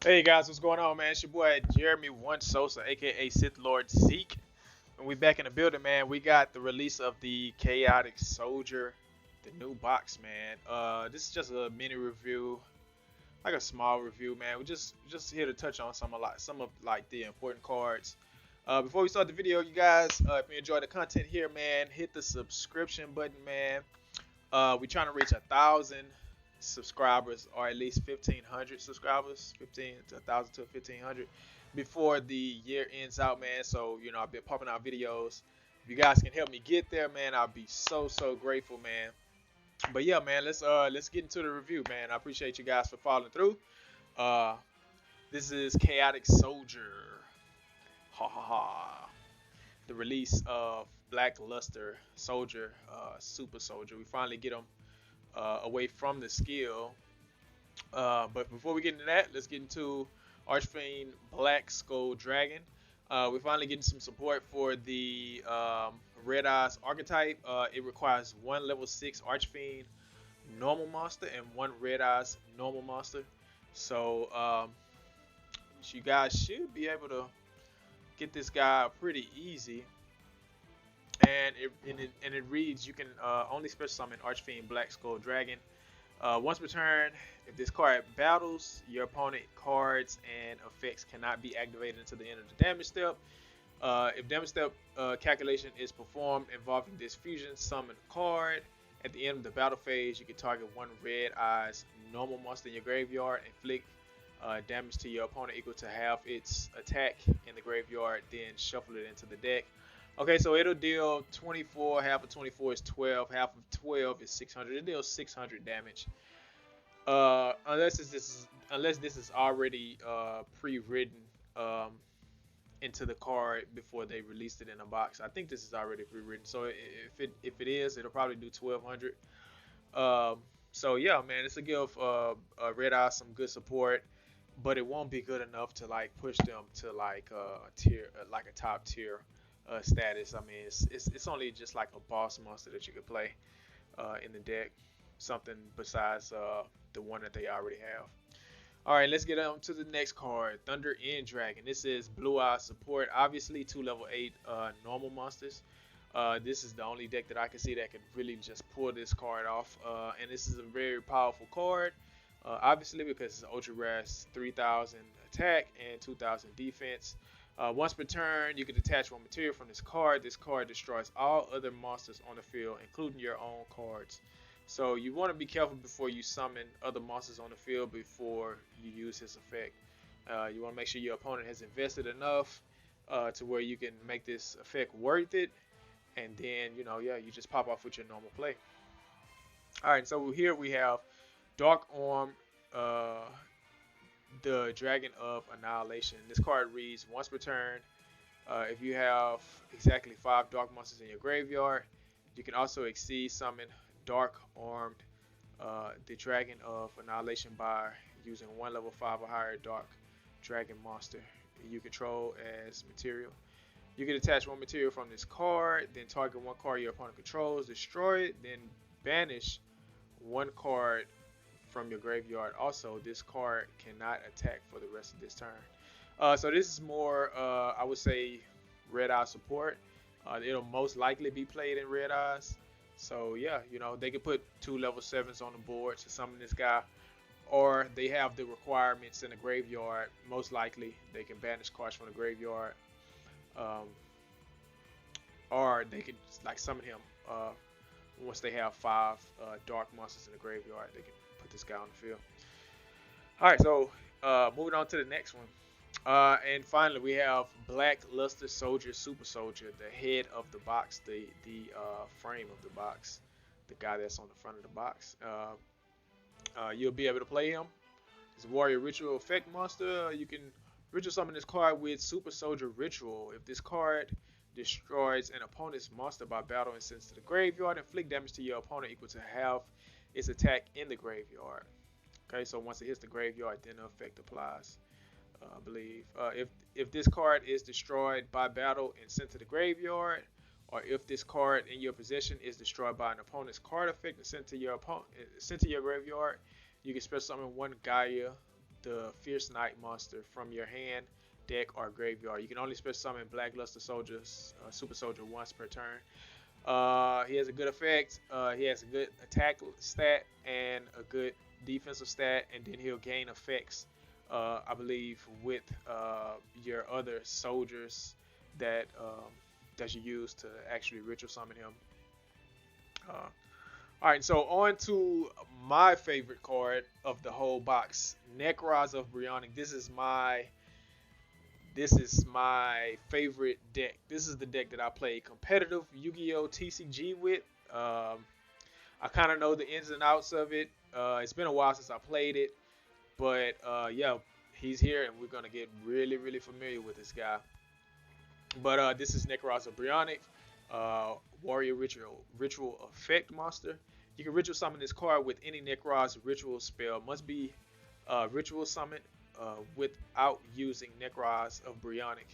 Hey guys, what's going on, man? It's your boy Jeremy One Sosa, aka Sith Lord Zeke, and we back in the building, man. We got the release of the Chaotic Soldier, the new box, man. This is just a mini review, like a small review, man. We just here to touch on some of like the important cards. Before we start the video, you guys, if you enjoy the content here, man, hit the subscription button, man. We're trying to reach 1,000 subscribers, or at least 1,500 subscribers, 15 to 1,000 to 1,500 before the year ends out, man. So I've been popping out videos. If you guys can help me get there, man, I'll be so grateful, man. But yeah, man, let's get into the review, man. I appreciate you guys for following through. Uh, this is Chaotic Soldier. Ha ha ha. The release of Black Luster Soldier, Super Soldier. We finally get him away from the skill. But before we get into that, let's get into Archfiend Black Skull Dragon. We're finally getting some support for the Red Eyes archetype. It requires one level 6 Archfiend normal monster and one Red Eyes normal monster. So you guys should be able to get this guy pretty easy. And it reads you can only special summon Archfiend Black Skull Dragon. Once per turn, if this card battles, your opponent cards and effects cannot be activated until the end of the damage step. If damage step calculation is performed involving this fusion, summon a card. At the end of the battle phase, you can target one Red Eyes normal monster in your graveyard, inflict damage to your opponent equal to half its attack in the graveyard, then shuffle it into the deck. Okay, so it'll deal 24. Half of 24 is 12. Half of 12 is 600. It deals 600 damage. Unless this is already pre-written into the card before they released it in a box. I think this is already pre-written. So if it is, it'll probably do 1200. So yeah, man, it's a give Red Eye some good support, but it won't be good enough to like push them to like a tier, like a top tier status. I mean, it's only just like a boss monster that you could play in the deck, something besides the one that they already have. All right, let's get on to the next card, Thunder End Dragon. This is Blue Eye support. Obviously, two level 8 normal monsters. This is the only deck that I can see that could really just pull this card off. And this is a very powerful card, obviously because it's ultra rare, 3,000 attack and 2,000 defense. Once per turn, you can detach one material from this card. This card destroys all other monsters on the field, including your own cards. So you want to be careful before you summon other monsters on the field before you use his effect. You want to make sure your opponent has invested enough to where you can make this effect worth it. And then, yeah, you just pop off with your normal play. All right, so here we have Dark Arm, the Dragon of Annihilation. This card reads once per turn. If you have exactly 5 dark monsters in your graveyard, you can also exceed summon Dark Armed, the Dragon of Annihilation by using one level 5 or higher Dark Dragon monster you control as material. You can attach one material from this card, then target one card your opponent controls, destroy it, then banish one card from your graveyard. Also, this card cannot attack for the rest of this turn. So this is more, I would say, Red Eye support. It'll most likely be played in Red Eyes. So yeah, they can put 2 level 7s on the board to summon this guy, or they have the requirements in the graveyard. Most likely, they can banish cards from the graveyard, um, or they can like summon him once they have 5 dark monsters in the graveyard. They can put this guy on the field. All right, so moving on to the next one. And finally, we have Black Luster Soldier, Super Soldier, the head of the box, the frame of the box, the guy that's on the front of the box. You'll be able to play him. He's a Warrior Ritual Effect monster. You can ritual summon this card with Super Soldier Ritual. If this card destroys an opponent's monster by battle and sends to the graveyard, inflict damage to your opponent equal to half its attack in the graveyard. Okay, so once it hits the graveyard, then the effect applies. I believe. If this card is destroyed by battle and sent to the graveyard, or if this card in your possession is destroyed by an opponent's card effect and sent to your graveyard, you can special summon one Gaia the Fierce Knight monster from your hand, deck, or graveyard. You can only special summon Blackluster Soldiers, Super Soldier once per turn. He has a good effect. He has a good attack stat and a good defensive stat, and then he'll gain effects, I believe, with your other soldiers that that you use to actually ritual summon him. All right, so on to my favorite card of the whole box, Necros of Briones. This is my favorite deck. This is the deck that I play competitive Yu-Gi-Oh TCG with. I kind of know the ins and outs of it. It's been a while since I played it, but yeah, he's here, and we're gonna get really, really familiar with this guy. But this is Necros of Briones, Warrior Ritual Effect monster. You can ritual summon this card with any Necros ritual spell. Must be ritual summoned without using Necros of Briones.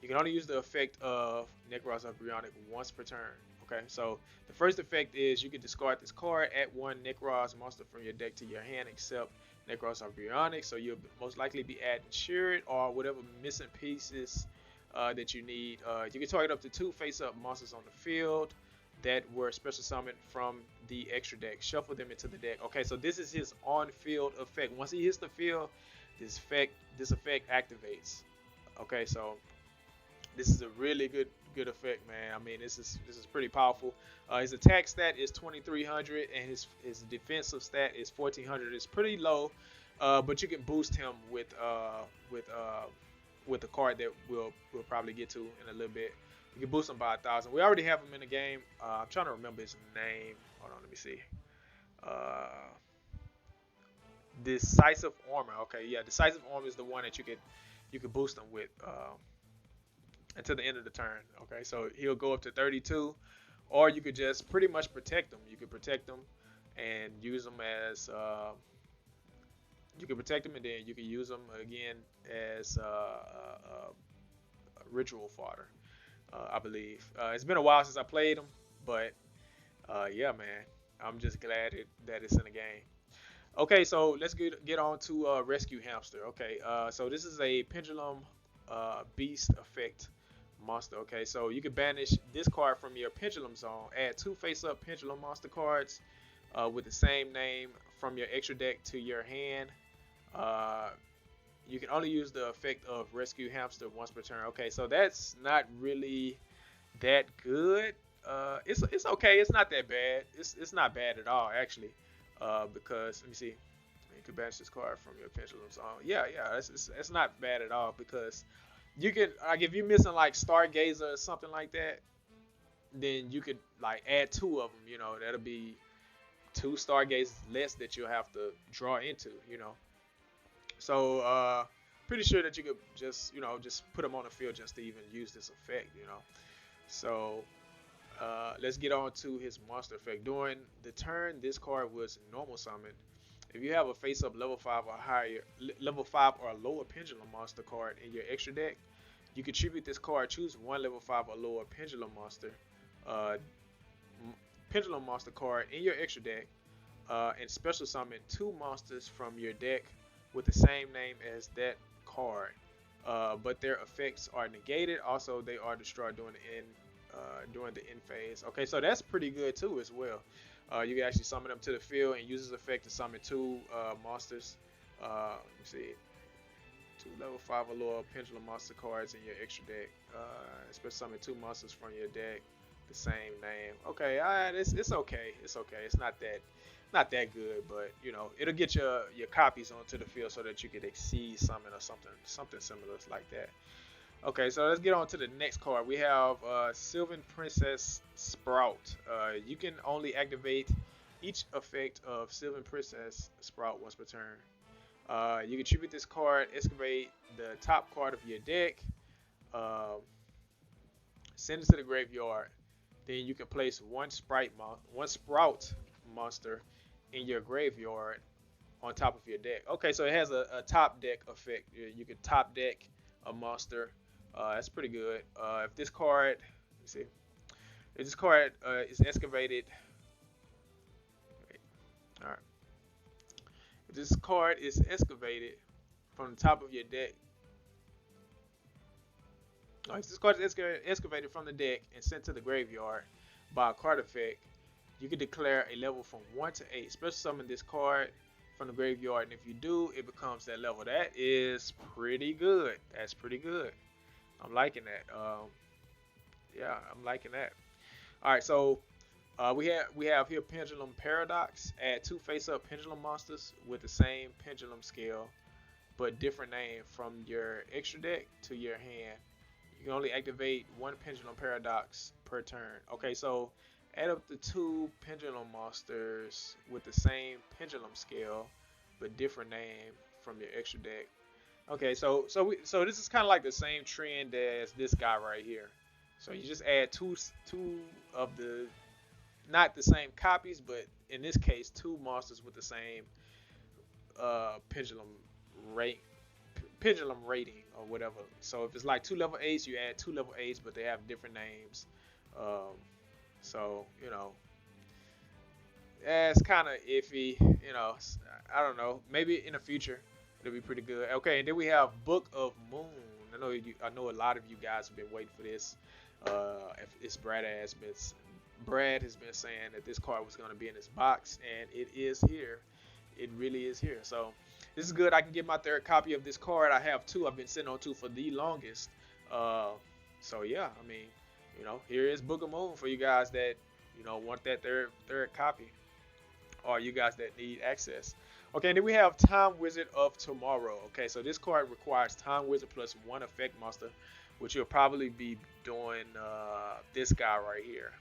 You can only use the effect of Necros of Briones once per turn. Okay, so the first effect is you can discard this card, add one Necros monster from your deck to your hand except Necros of Briones. So you'll most likely be adding Shirt or whatever missing pieces that you need. You can target up to 2 face-up monsters on the field that were special summoned from the extra deck. Shuffle them into the deck. Okay, so this is his on-field effect. Once he hits the field, this effect activates. Okay, so this is a really good effect, man. I mean, this is pretty powerful. His attack stat is 2300 and his defensive stat is 1400. It's pretty low, but you can boost him with a card that we'll probably get to in a little bit. You can boost him by 1,000. We already have him in the game. I'm trying to remember his name. Hold on, let me see. Decisive Armor. Okay, yeah, Decisive Armor is the one that you could boost him with until the end of the turn. Okay, so he'll go up to 32, or you could just pretty much protect him. You could protect him and use him as you can protect him, and then you can use him again as ritual fodder. I believe it's been a while since I played him, but yeah, man, I'm just glad that it's in the game. Okay, so let's get on to Rescue Hamster. Okay, so this is a Pendulum Beast effect monster. Okay, so you can banish this card from your Pendulum zone. Add 2 face-up Pendulum monster cards with the same name from your extra deck to your hand. You can only use the effect of Rescue Hamster once per turn. Okay, so that's not really that good. It's okay. It's not that bad. It's not bad at all, actually. Because let me see. You can banish this card from your Pendulum zone. Yeah, it's not bad at all, because you could, like, if you're missing like Stargazer or something like that, then you could like add 2 of them. You know, that'll be 2 Stargazers less that you'll have to draw into. You know. So pretty sure that you could just put them on the field just to even use this effect, So let's get on to his monster effect. During the turn this card was normal summoned, if you have a face-up level 5 or higher, level 5 or lower Pendulum monster card in your extra deck, you contribute this card. Choose one level 5 or lower Pendulum monster card in your extra deck, and special summon 2 monsters from your deck with the same name as that card, but their effects are negated. Also, they are destroyed during the end phase. Okay, so that's pretty good too as well. You can actually summon them to the field and use this effect to summon 2 monsters. Let me see, 2 level 5 or lower Pendulum monster cards in your extra deck. Especially summon 2 monsters from your deck, the same name. Okay, it's okay. It's okay. It's not that good, but it'll get your copies onto the field so that you could exceed summon or something similar like that. Okay, so let's get on to the next card. We have Sylvan Princess Sprout. You can only activate each effect of Sylvan Princess Sprout once per turn. You contribute this card, excavate the top card of your deck, send it to the graveyard. Then you can place one Sprout monster in your graveyard on top of your deck. Okay, so it has a top deck effect. You can top deck a monster. That's pretty good. If this card, let's see, if this card is excavated, all right. If this card is excavated from the top of your deck. If this card is excavated from the deck and sent to the graveyard by a card effect, you can declare a level from 1 to 8. Special summon this card from the graveyard, and if you do, it becomes that level. That is pretty good. That's pretty good. I'm liking that. Yeah, I'm liking that. All right, so we have here Pendulum Paradox. Add 2 face-up pendulum monsters with the same pendulum scale, but different name from your extra deck to your hand. You can only activate 1 Pendulum Paradox per turn. Okay, so add up the 2 pendulum monsters with the same pendulum scale, but different name from your extra deck. Okay, so this is kind of like the same trend as this guy right here. So you just add two of the, not the same copies, but in this case 2 monsters with the same pendulum rating or whatever. So if it's like 2 level 8s, you add 2 level 8s, but they have different names. So you know, it's kind of iffy. You know, I don't know. Maybe in the future it'll be pretty good. Okay, and then we have Book of Moon. I know a lot of you guys have been waiting for this. Brad has been saying that this card was going to be in this box, and it is here. It really is here. So this is good. I can get my 3rd copy of this card. I have 2. I've been sitting on 2 for the longest. So yeah, I mean, you know, here is Book of Moon for you guys that, you know, want that third copy, or you guys that need access. Okay, and then we have Time Wizard of Tomorrow. Okay, so this card requires Time Wizard plus 1 effect monster, which you'll probably be doing this guy right here,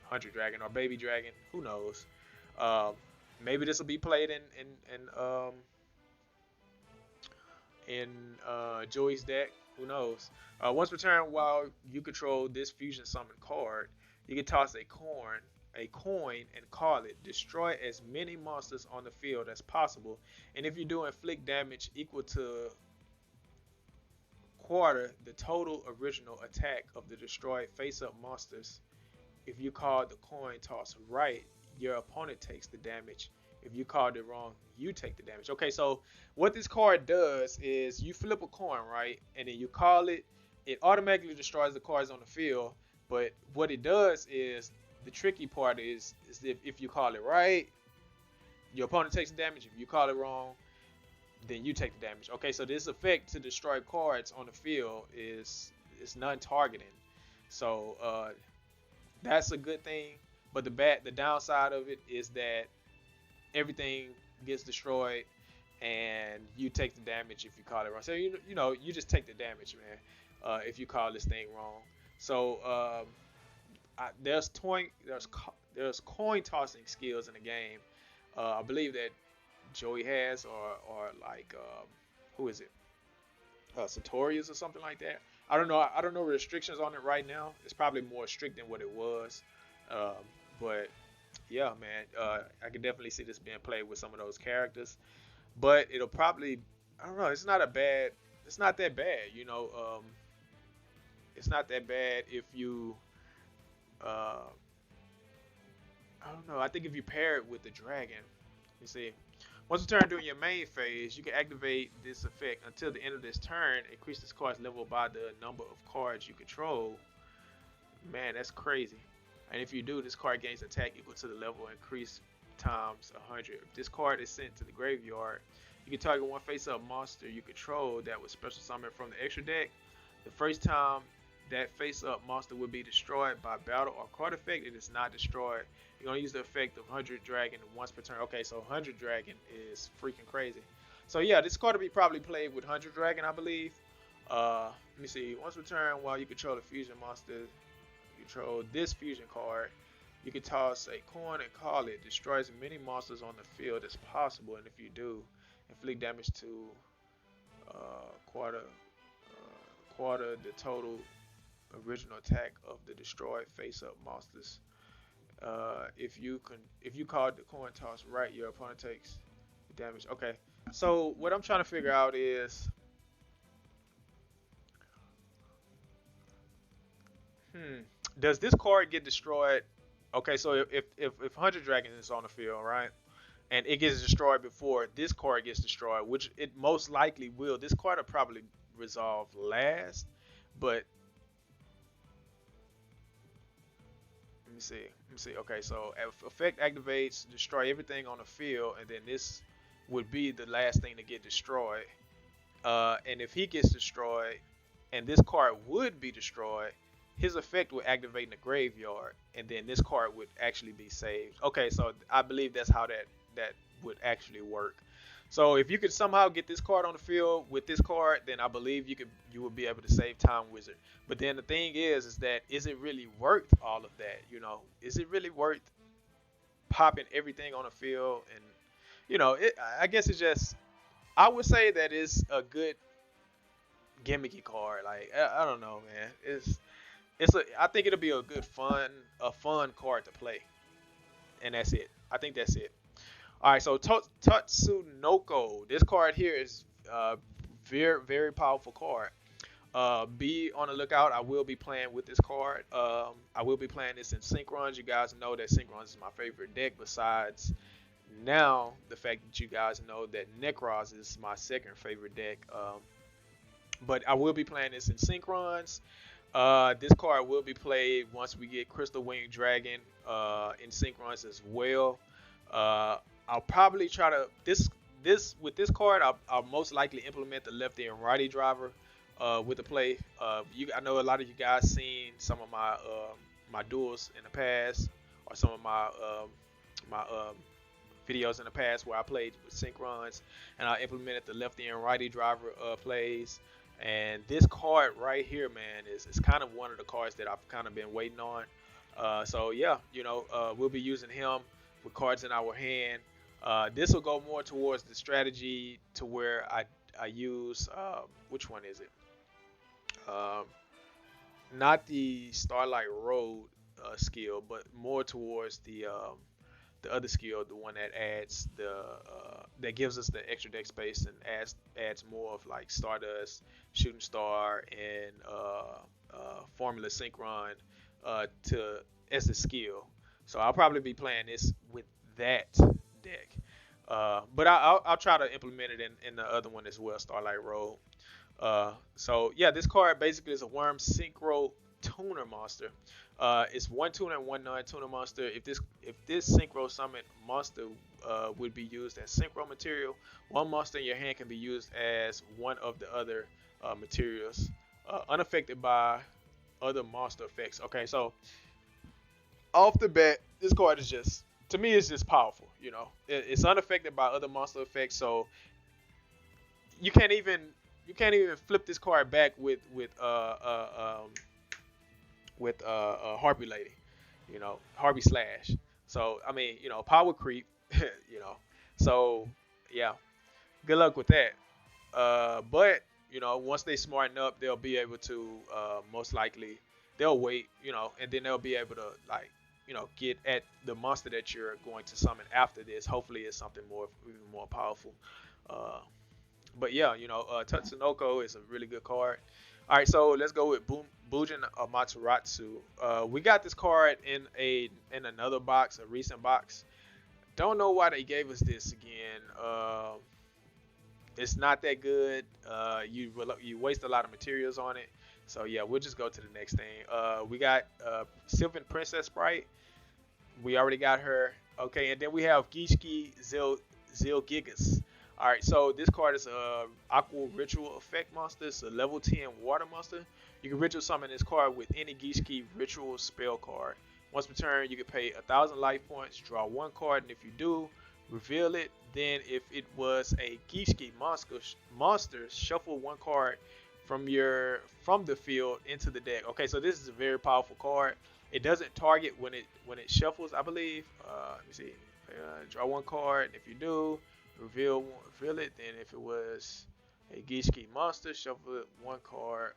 Hunter Dragon or Baby Dragon. Who knows? Maybe this will be played in Joey's deck. Who knows? Once per turn, while you control this fusion summon card, you can toss a coin and call it. Destroy as many monsters on the field as possible, and if you do, inflict damage equal to quarter the total original attack of the destroyed face-up monsters. If you called the coin toss right, your opponent takes the damage. If you called it wrong, you take the damage. Okay, so what this card does is you flip a coin, right? And then you call it. It automatically destroys the cards on the field. But what it does is, the tricky part is if you call it right, your opponent takes the damage. If you call it wrong, then you take the damage. Okay, so this effect to destroy cards on the field is non-targeting. So that's a good thing. But the downside of it is that everything gets destroyed and you take the damage if you call it wrong. So you know, you just take the damage, man, if you call this thing wrong. So there's coin tossing skills in the game. I believe that Joey has, or like who is it? Satorius or something like that. I don't know. I don't know restrictions on it right now. It's probably more strict than what it was. But yeah, man, I can definitely see this being played with some of those characters. But it'll probably, I don't know. It's not that bad, you know. It's not that bad if you, I don't know. I think if you pair it with the dragon, you see. Once you turn during your main phase, you can activate this effect until the end of this turn. Increase this card's level by the number of cards you control. Man, that's crazy. And if you do, this card gains attack equal to the level increased times 100. If this card is sent to the graveyard, you can target one face-up monster you control that was special summoned from the extra deck. The first time that face-up monster will be destroyed by battle or card effect, it is not destroyed. You're going to use the effect of 100 Dragon once per turn. Okay, so 100 Dragon is freaking crazy. So yeah, this card will be probably played with 100 Dragon, I believe. Let me see. Once per turn, while you control the fusion monster, you control this fusion card, you can toss a coin and call it. Destroys as many monsters on the field as possible, and if you do, inflict damage to quarter the total original attack of the destroyed face-up monsters. If you call the coin toss right, your opponent takes damage. Okay, so what I'm trying to figure out is, does this card get destroyed? Okay, so if 100 Dragon is on the field, right, and it gets destroyed before this card gets destroyed, which it most likely will. This card will probably resolve last, but let me see. Let me see. Okay, so if effect activates, destroy everything on the field, and then this would be the last thing to get destroyed. And if he gets destroyed, and this card would be destroyed, his effect would activate in the graveyard, and then this card would actually be saved. Okay, so I believe that's how that would actually work. So if you could somehow get this card on the field with this card, then I believe you would be able to save Time Wizard. But then the thing is that is it really worth all of that? You know, is it really worth popping everything on the field? And you know, I guess it's just I would say that it's a good gimmicky card. Like I don't know, man. I think it'll be a fun card to play, and that's it. I think that's it. All right, so Tatsunoko. This card here is very very powerful card. Be on the lookout. I will be playing with this card. I will be playing this in Synchrons. You guys know that Synchrons is my favorite deck. Besides now the fact that you guys know that Necros is my second favorite deck. But I will be playing this in Synchrons. This card will be played once we get Crystal Winged Dragon in Synchrons as well. I'll probably try to with this card. I'll most likely implement the lefty and righty driver with the play. I know a lot of you guys seen some of my duels in the past, or some of my videos in the past where I played with Synchrons, and I implemented the lefty and righty driver plays. And this card right here, man, is kind of one of the cards that I've kind of been waiting on. So yeah, you know, we'll be using him with cards in our hand. This will go more towards the strategy to where I use which one is it? Not the Starlight Road skill, but more towards the other skill, the one that adds that gives us the extra deck space and adds more of like Stardust, Shooting Star, and Formula Synchron to as a skill. So I'll probably be playing this with that deck. But I'll try to implement it in the other one as well, Starlight Road. So yeah, this card basically is a Worm Synchro Tuner monster. It's one tuner and one non-tuner monster. If this Synchro Summon monster would be used as Synchro material, one monster in your hand can be used as one of the other materials, unaffected by other monster effects. Okay, so off the bat, this card is just, to me, it's just powerful. You know, it's unaffected by other monster effects, so you can't even flip this card back with Harpy Lady, you know, Harpy Slash. So I mean, you know, power creep, you know. So yeah, good luck with that. But you know, once they smarten up, they'll be able to most likely they'll wait, you know, and then they'll be able to like, you know, get at the monster that you're going to summon after this. Hopefully, it's something even more powerful. But yeah, you know, Tatsunoko is a really good card. All right, so let's go with Vujun Hiruko. We got this card in another box, a recent box. Don't know why they gave us this again. It's not that good. You waste a lot of materials on it. So yeah, we'll just go to the next thing. We got Sylvan Princess Sprite. We already got her. Okay, and then we have Gishki Zilgigas. Alright, so this card is a Aqua Ritual Effect monster. It's a level 10 water monster. You can ritual summon this card with any Gishki Ritual spell card. Once per turn, you can pay 1,000 life points, draw one card, and if you do, reveal it. Then if it was a Gishki monster, shuffle one card from the field into the deck. Okay, so this is a very powerful card. It doesn't target when it shuffles, I believe. Let me see. Draw one card, and if you do, reveal it. Then if it was a Gishki monster, shuffle one card.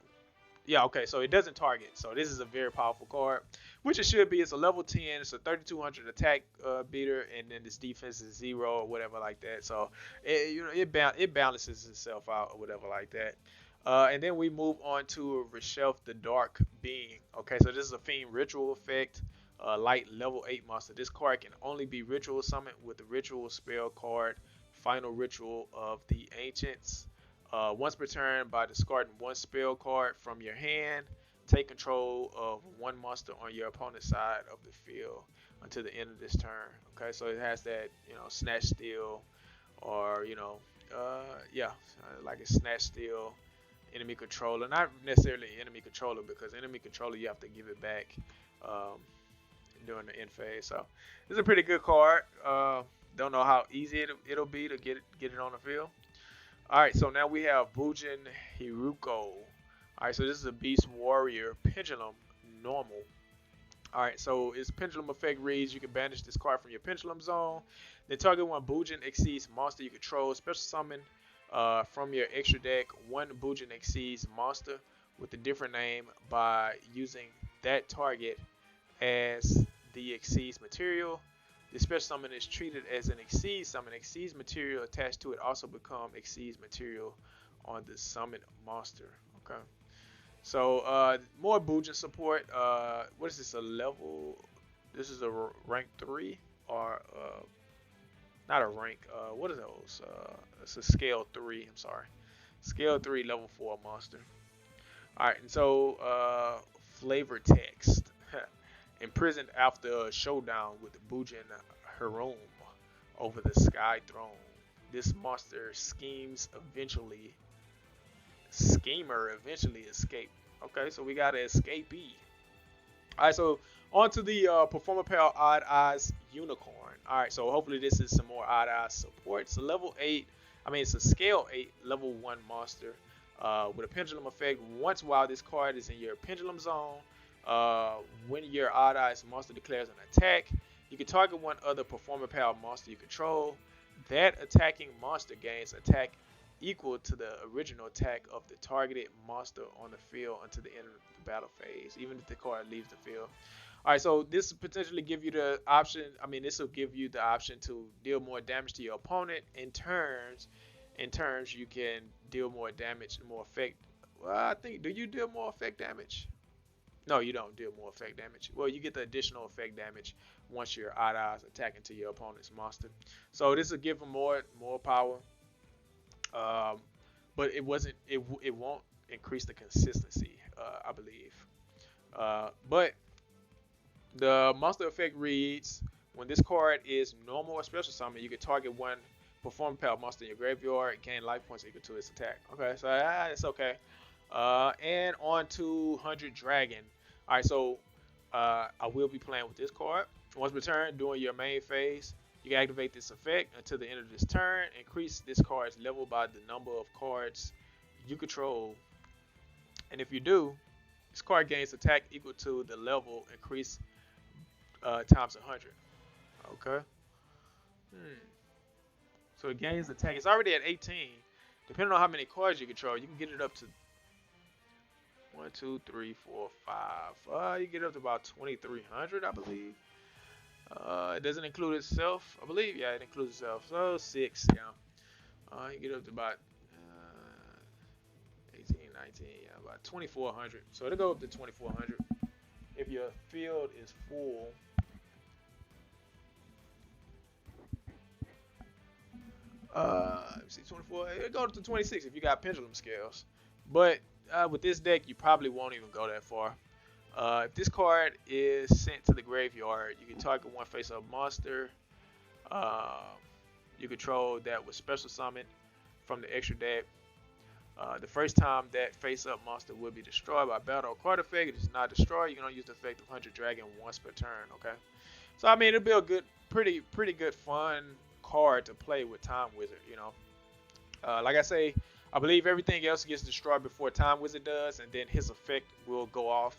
Yeah, okay, so it doesn't target. So this is a very powerful card, which it should be. It's a level 10. It's a 3,200 attack beater, and then this defense is 0 or whatever like that. So it balances itself out or whatever like that. And then we move on to Reshelf the Dark Being. Okay, so this is a Fiend Ritual effect. light level 8 monster. This card can only be ritual summoned with the ritual spell card Final Ritual of the Ancients. Once per turn, by discarding one spell card from your hand, take control of one monster on your opponent's side of the field until the end of this turn. Okay, so it has that, snatch steal, or yeah, like a snatch steal, enemy controller. Not necessarily enemy controller, because enemy controller you have to give it back during the end phase. So this is a pretty good card. Don't know how easy it'll be to get it on the field. All right, so now we have Vujun Hiruko. All right, so this is a Beast Warrior Pendulum normal. All right, so its Pendulum effect reads: you can banish this card from your Pendulum zone. Then target one Vujun exceeds monster you control. Special summon from your extra deck one Vujun exceeds monster with a different name by using that target as the exceeds material. The special summon is treated as an exceeds summon. Exceeds material attached to it also become exceeds material on the summoned monster. Okay. So more Vujun support. What is this? A level? This is a rank 3 or not a rank. What are those? It's a scale 3. I'm sorry, scale 3 level 4 monster. All right, and so flavor text. Imprisoned after a showdown with Vujun Hiruko over the Sky Throne, this monster eventually escaped. Okay, so we got an escapee. Alright, so on to the Performer Power Odd Eyes Unicorn. Alright, so hopefully this is some more Odd Eyes support. It's a level 8, it's a scale 8, level 1 monster with a pendulum effect. Once while this card is in your pendulum zone, when your Odd Eyes monster declares an attack, you can target one other Performer Power monster you control. That attacking monster gains attack equal to the original attack of the targeted monster on the field until the end of the battle phase, even if the card leaves the field. Alright, so this potentially give you the option, this will give you the option to deal more damage to your opponent. In turns, you can deal more damage and more effect. Well, I think, do you deal more effect damage? No, you don't deal more effect damage. Well, you get the additional effect damage once your Odd Eyes attack into your opponent's monster. So this will give them more power. But it won't increase the consistency, I believe. But the monster effect reads: when this card is normal or special summon, you can target one Perform Power monster in your graveyard, gain life points equal to its attack. Okay, so it's okay. And on to 100 Dragon. Alright, so I will be playing with this card. Once per turn, during your main phase, you can activate this effect until the end of this turn. Increase this card's level by the number of cards you control. And if you do, this card gains attack equal to the level increase times 100. Okay. So it gains attack. It's already at 18. Depending on how many cards you control, you can get it up to 1, 2, 3, 4, 5. You get up to about 2,300, I believe. It doesn't include itself, I believe. Yeah, it includes itself. So 6, yeah. You get up to about 18, 19, yeah, about 2,400. So it'll go up to 2,400 if your field is full. Let me see, 24. It'll go to 26 if you got pendulum scales. But with this deck, you probably won't even go that far. If this card is sent to the graveyard, you can target one face-up monster you control that was special summoned from the extra deck. The first time that face-up monster will be destroyed by battle or card effect, it is not destroyed. You can only use the effect of 100 Dragon once per turn. Okay, so it'll be a good, pretty good, fun card to play with Time Wizard. Like I say, I believe everything else gets destroyed before Time Wizard does, and then his effect will go off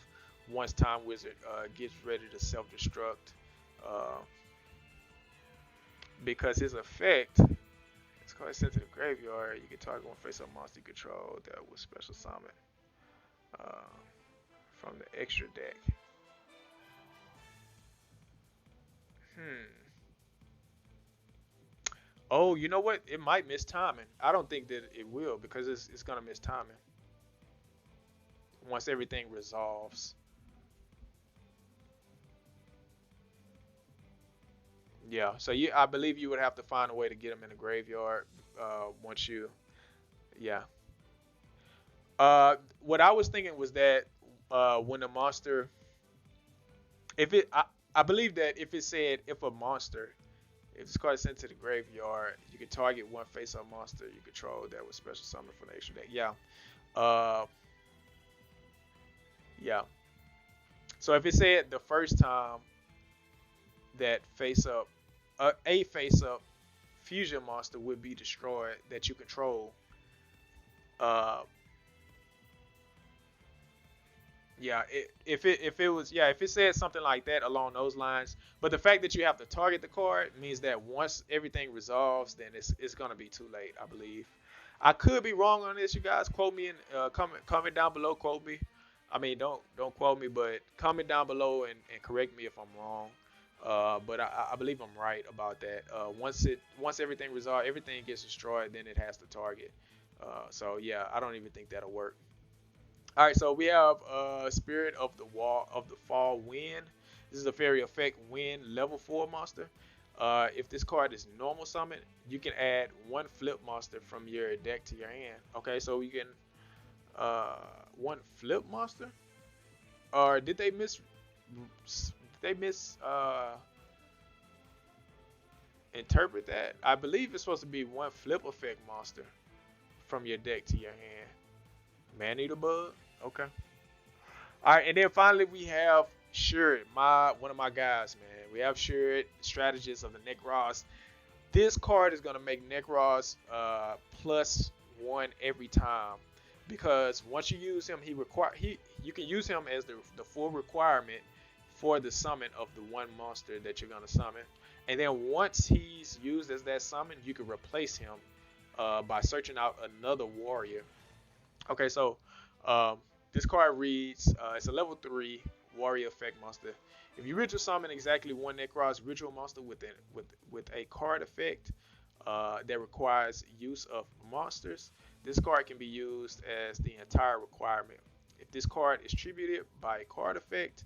once Time Wizard gets ready to self-destruct, because his effect, it's called sent to the graveyard. You can target one face-up monster you control that was special summon from the extra deck. Oh, you know what? It might miss timing. I don't think that it will, because it's gonna miss timing once everything resolves. Yeah. So I believe you would have to find a way to get them in the graveyard. Once you, yeah. What I was thinking was that when a monster, if it, I believe that if it said if a monster, if this card is sent to the graveyard, you can target one face-up monster you control that was special summoned from the extra deck. Yeah. Uh, yeah. So if it said the first time that a face-up fusion monster would be destroyed that you control, uh, yeah, if it said something like that along those lines, but the fact that you have to target the card means that once everything resolves, then it's gonna be too late, I believe. I could be wrong on this, you guys. Quote me in comment down below. Quote me. I mean, don't quote me, but comment down below and correct me if I'm wrong. But I believe I'm right about that. Once everything resolves, everything gets destroyed, then it has to target. So yeah, I don't even think that'll work. All right, so we have Spirit of the Wall of the Fall Wind. This is a fairy effect wind level 4 monster. If this card is normal summon, you can add one flip monster from your deck to your hand. Okay, so you can one flip monster, or did they miss? They miss interpret that? I believe it's supposed to be one flip effect monster from your deck to your hand. Man eater bug. Okay. All right, and then finally we have Shirt, one of my guys, man. We have Shirt, strategist of the Necros. This card is gonna make Necros +1 every time, because once you use him, you can use him as the full requirement for the summon of the one monster that you're gonna summon, and then once he's used as that summon, you can replace him by searching out another warrior. Okay, so um, this card reads, it's a level 3 warrior effect monster. If you ritual summon exactly one Necros ritual monster with a card effect that requires use of monsters, this card can be used as the entire requirement. If this card is tributed by a card effect,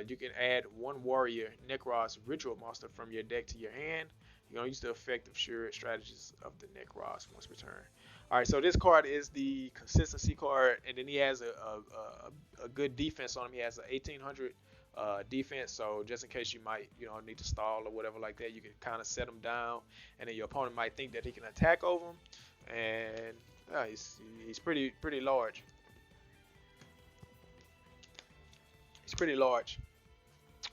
you can add one warrior Necros ritual monster from your deck to your hand. You're gonna use the effect of Sure Strategies of the Necros once per turn. All right, so this card is the consistency card, and then he has a good defense on him. He has an 1800 defense, so just in case you might need to stall or whatever like that, you can kind of set him down, and then your opponent might think that he can attack over him, and he's pretty large. He's pretty large.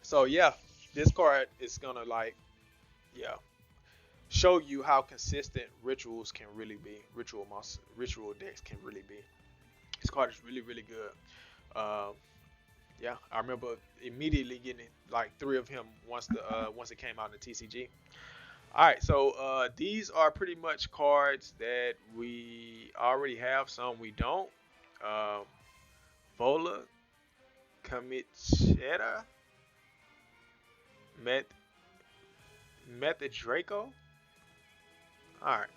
So yeah, this card is gonna yeah show you how consistent rituals can really be. Ritual decks can really be. This card is really good. Yeah, I remember immediately getting like 3 of him once it came out in the TCG. All right, so these are pretty much cards that we already have. Some we don't. Uh, Vola, Kamicheta, Method Draco. All right.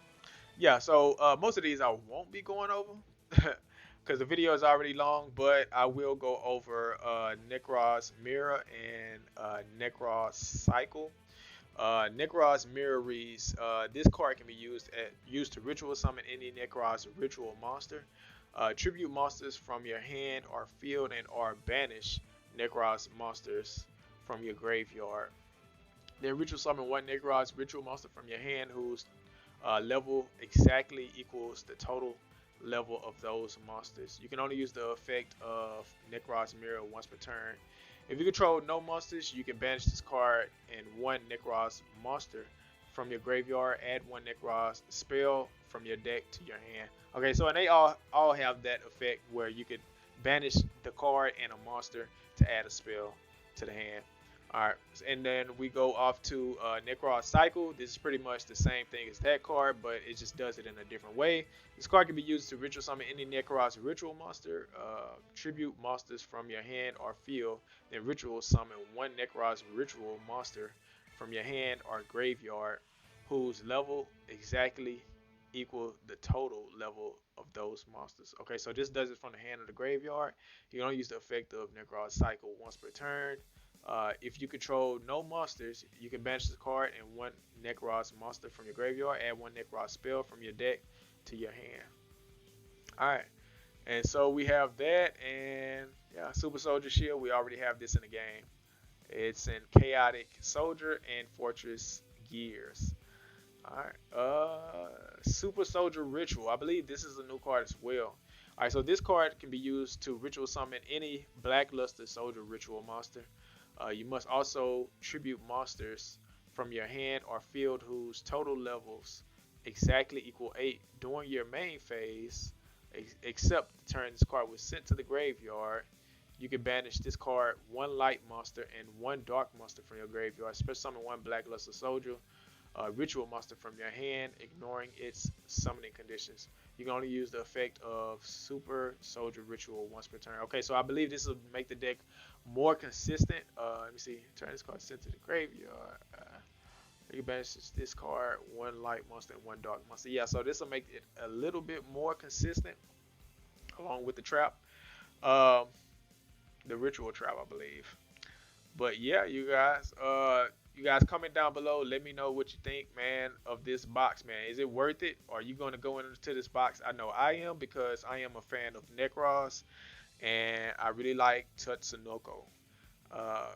Yeah, so most of these I won't be going over because the video is already long, but I will go over Necros Mirror and Necros Cycle. Necros Mirror reads, this card can be used to ritual summon any Necros ritual monster. Tribute monsters from your hand or field and or banish Necros monsters from your graveyard. Then ritual summon one Necros ritual monster from your hand whose level exactly equals the total level of those monsters. You can only use the effect of Necros Mirror once per turn. If you control no monsters, you can banish this card and one Necros monster from your graveyard. Add one Necros spell from your deck to your hand. Okay, so and they all have that effect where you could banish the card and a monster to add a spell to the hand. Alright, and then we go off to Necros Cycle. This is pretty much the same thing as that card, but it just does it in a different way. This card can be used to ritual summon any Necros ritual monster, tribute monsters from your hand or field, then ritual summon one Necros ritual monster from your hand or graveyard whose level exactly equal the total level of those monsters. Okay, so this does it from the hand of the graveyard. You can only use the effect of Necros Cycle once per turn. If you control no monsters, you can banish the card and one Necros monster from your graveyard. Add one Necros spell from your deck to your hand. All right, and so we have that, and yeah, Super Soldier Shield. We already have this in the game. It's in Chaotic Soldier and Fortress Gears. Alright. Super Soldier Ritual. I believe this is a new card as well. Alright, so this card can be used to ritual summon any Blackluster Soldier Ritual monster. You must also tribute monsters from your hand or field whose total levels exactly equal 8 during your main phase, except the turn this card was sent to the graveyard. You can banish this card, one light monster and one dark monster from your graveyard. Special summon one Blackluster Soldier ritual monster from your hand, ignoring its summoning conditions. You can only use the effect of Super Soldier Ritual once per turn. Okay, so I believe this will make the deck more consistent. Let me see. Turn this card sent to the graveyard. You can banish this card, one light monster and one dark monster. Yeah, so this will make it a little bit more consistent along with the trap. The ritual trap, I believe. But yeah, you guys comment down below. Let me know what you think, man, of this box, man. Is it worth it? Are you going to go into this box? I know I am, because I am a fan of Necros, and I really like Tatsunoko. Uh,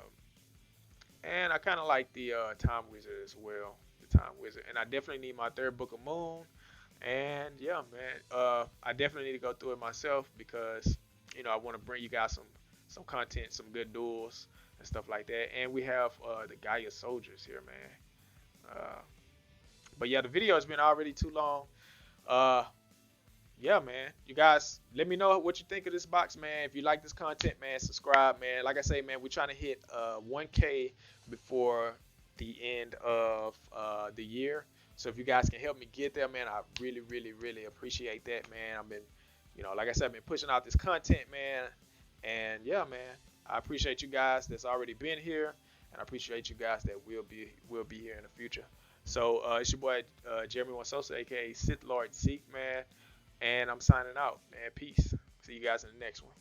and I kind of like the Time Wizard as well. The Time Wizard. And I definitely need my third Book of Moon. And yeah, man, I definitely need to go through it myself, because, you know, I want to bring you guys some content, some good duels and stuff like that. And we have the Gaia soldiers here, man. But yeah, the video has been already too long. Yeah, man, you guys let me know what you think of this box, man. If you like this content, man, subscribe, man. Like I say, man, we're trying to hit 1K before the end of the year. So if you guys can help me get there, man, I really, really, really appreciate that, man. I've been, you know, like I said, I've been pushing out this content, man. And yeah, man, I appreciate you guys that's already been here, and I appreciate you guys that will be here in the future. So it's your boy Jeremy Wansosa, aka Sith Lord Zeke, man, and I'm signing out, man. Peace. See you guys in the next one.